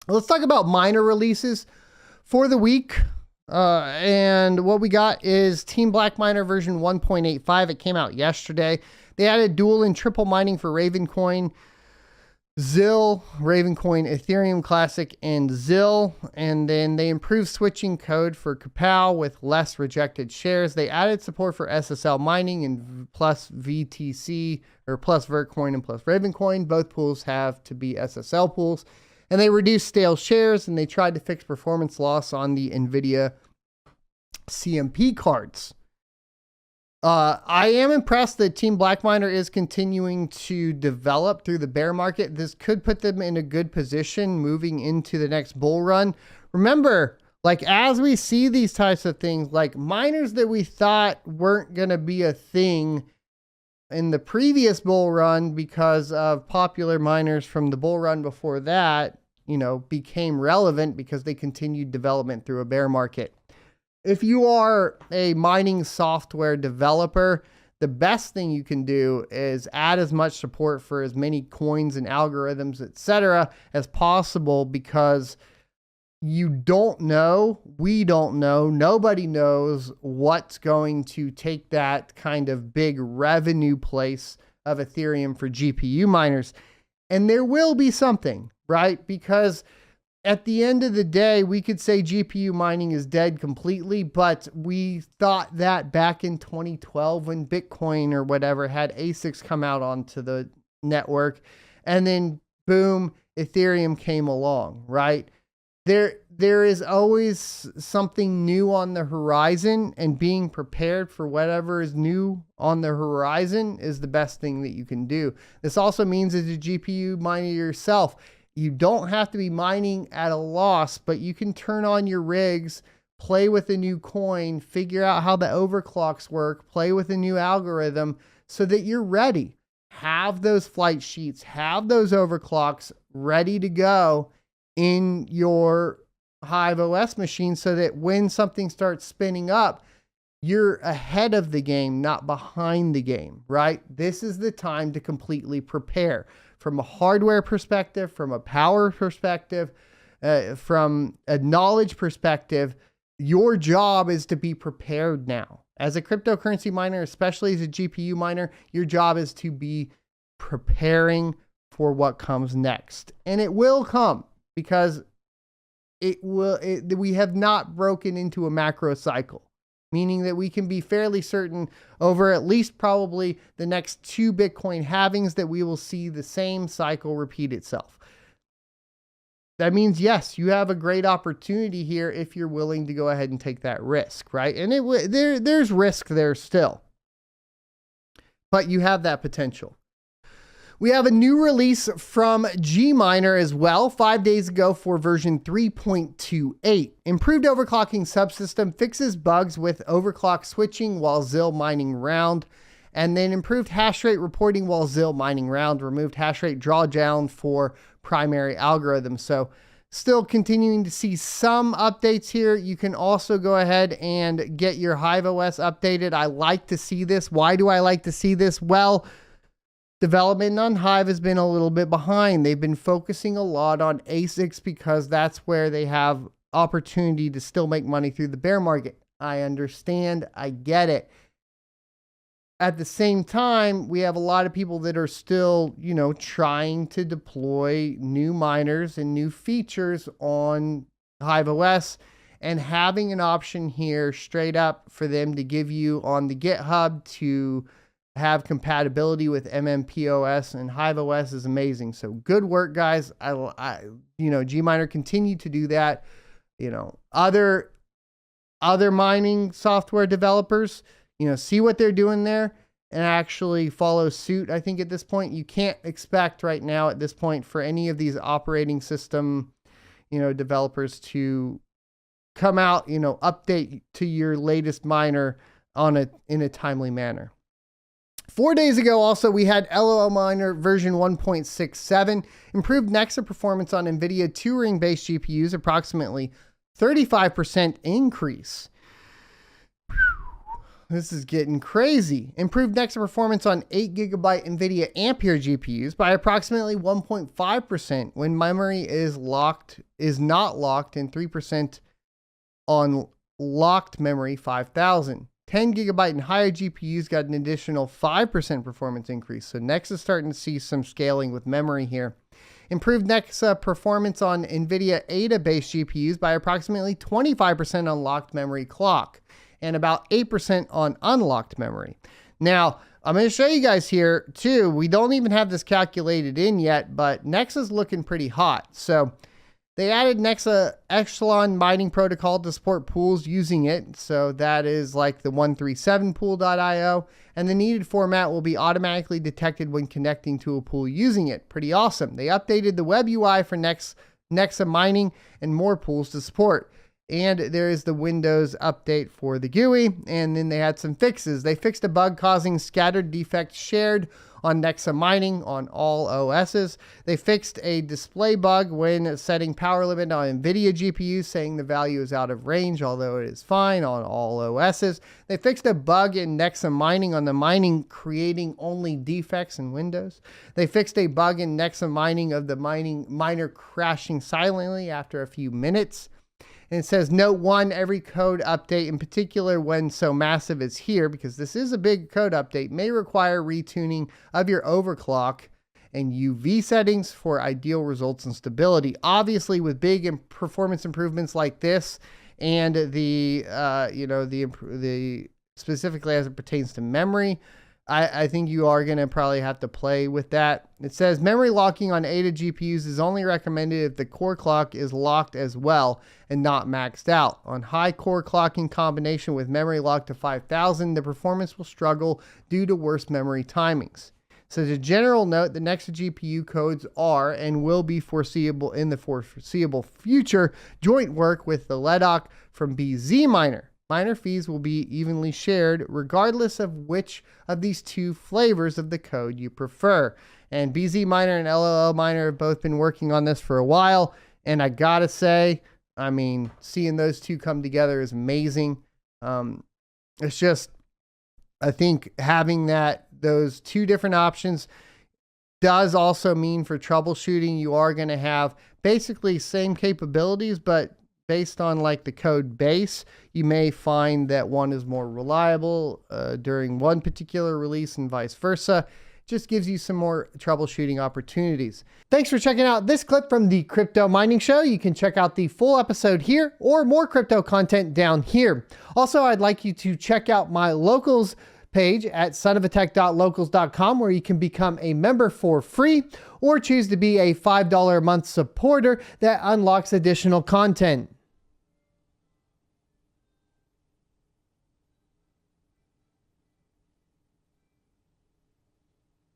Let's talk about miner releases for the week. And what we got is TeamBlackMiner version 1.85. It came out yesterday. They added dual and triple mining for Ravencoin, ZIL, Ravencoin, Ethereum Classic, and ZIL. And then they improved switching code for Kapow with less rejected shares. They added support for SSL mining and plus VTC, or plus Vertcoin and plus Ravencoin. Both pools have to be SSL pools. And they reduced stale shares, and they tried to fix performance loss on the NVIDIA CMP cards. I am impressed that TeamBlackMiner is continuing to develop through the bear market. This could put them in a good position moving into the next bull run. Remember, like as we see these types of things, like miners that we thought weren't going to be a thing in the previous bull run because of popular miners from the bull run before that, you know, became relevant because they continued development through a bear market. If you are a mining software developer, the best thing you can do is add as much support for as many coins and algorithms, etc., as possible, because you don't know, we don't know, nobody knows what's going to take that kind of big revenue place of Ethereum for GPU miners. And there will be something, right? Because at the end of the day, we could say GPU mining is dead completely, but we thought that back in 2012 when Bitcoin or whatever had ASICs come out onto the network, and then boom, Ethereum came along, right? There is always something new on the horizon, and being prepared for whatever is new on the horizon is the best thing that you can do. This also means as a GPU miner yourself, you don't have to be mining at a loss, but you can turn on your rigs, play with a new coin, figure out how the overclocks work, play with a new algorithm so that you're ready. Have those flight sheets, have those overclocks ready to go in your Hive OS machine so that when something starts spinning up, you're ahead of the game, not behind the game, right? This is the time to completely prepare from a hardware perspective, from a power perspective, from a knowledge perspective. Your job is to be prepared now. As a cryptocurrency miner, especially as a GPU miner, your job is to be preparing for what comes next. And it will come, because we have not broken into a macro cycle, meaning that we can be fairly certain over at least probably the next 2 Bitcoin halvings that we will see the same cycle repeat itself. That means, yes, you have a great opportunity here if you're willing to go ahead and take that risk, right? And there's risk there still, but you have that potential. We have a new release from GMiner as well, 5 days ago for version 3.28. Improved overclocking subsystem fixes bugs with overclock switching while ZIL mining round. And then improved hash rate reporting while ZIL mining round. Removed hash rate drawdown for primary algorithms. So still continuing to see some updates here. You can also go ahead and get your Hive OS updated. I like to see this. Why do I like to see this? Well, development on Hive has been a little bit behind. They've been focusing a lot on ASICs because that's where they have opportunity to still make money through the bear market. I understand. I get it. At the same time, we have a lot of people that are still, trying to deploy new miners and new features on Hive OS, and having an option here straight up for them to give you on the GitHub to have compatibility with MMPOS and Hive OS is amazing. So good work, guys. GMiner continue to do that. Other mining software developers, see what they're doing there and actually follow suit. I think at this point, you can't expect right now at this point for any of these operating system, developers to come out, update to your latest miner in a timely manner. 4 days ago, also, we had LOLMiner version 1.67, improved Nexa performance on NVIDIA 2-ring-based GPUs, approximately 35% increase. This is getting crazy. Improved Nexa performance on 8GB NVIDIA Ampere GPUs by approximately 1.5% when memory is not locked, and 3% on locked memory 5000. 10GB and higher GPUs got an additional 5% performance increase. So Nexa's starting to see some scaling with memory here. Improved Nexa performance on NVIDIA Ada-based GPUs by approximately 25% on locked memory clock and about 8% on unlocked memory. Now, I'm going to show you guys here too. We don't even have this calculated in yet, but Nexa's looking pretty hot. So they added Nexa Echelon mining protocol to support pools using it. So that is like the 137pool.io, and the needed format will be automatically detected when connecting to a pool using it. Pretty awesome. They updated the web UI for Nexa mining and more pools to support. And there is the Windows update for the GUI, and then they had some fixes. They fixed a bug causing scattered defects shared on Nexa mining on all OSs. They fixed a display bug when setting power limit on NVIDIA GPUs, saying the value is out of range, although it is fine on all OSs. They fixed a bug in Nexa mining on the mining, creating only defects in Windows. They fixed a bug in Nexa mining of the miner crashing silently after a few minutes. And it says, note one, every code update, in particular when so massive as here, because this is a big code update, may require retuning of your overclock and UV settings for ideal results and stability. Obviously, with big performance improvements like this, and the specifically as it pertains to memory, I think you are going to probably have to play with that. It says memory locking on Ada GPUs is only recommended if the core clock is locked as well and not maxed out. On high core clocking combination with memory locked to 5000, the performance will struggle due to worse memory timings. So as a general note, the Nexa GPU codes are and will be foreseeable in the foreseeable future joint work with the LEDOC from ZIL. Miner fees will be evenly shared regardless of which of these two flavors of the code you prefer. And ZIL and LOLMiner have both been working on this for a while. And I gotta say, I mean, seeing those two come together is amazing. It's just, I think having those two different options does also mean for troubleshooting, you are going to have basically same capabilities, but based on like the code base, you may find that one is more reliable during one particular release and vice versa. Just gives you some more troubleshooting opportunities. Thanks for checking out this clip from the Crypto Mining Show. You can check out the full episode here or more crypto content down here. Also, I'd like you to check out my locals page at sonofatech.locals.com, where you can become a member for free or choose to be a $5 a month supporter that unlocks additional content.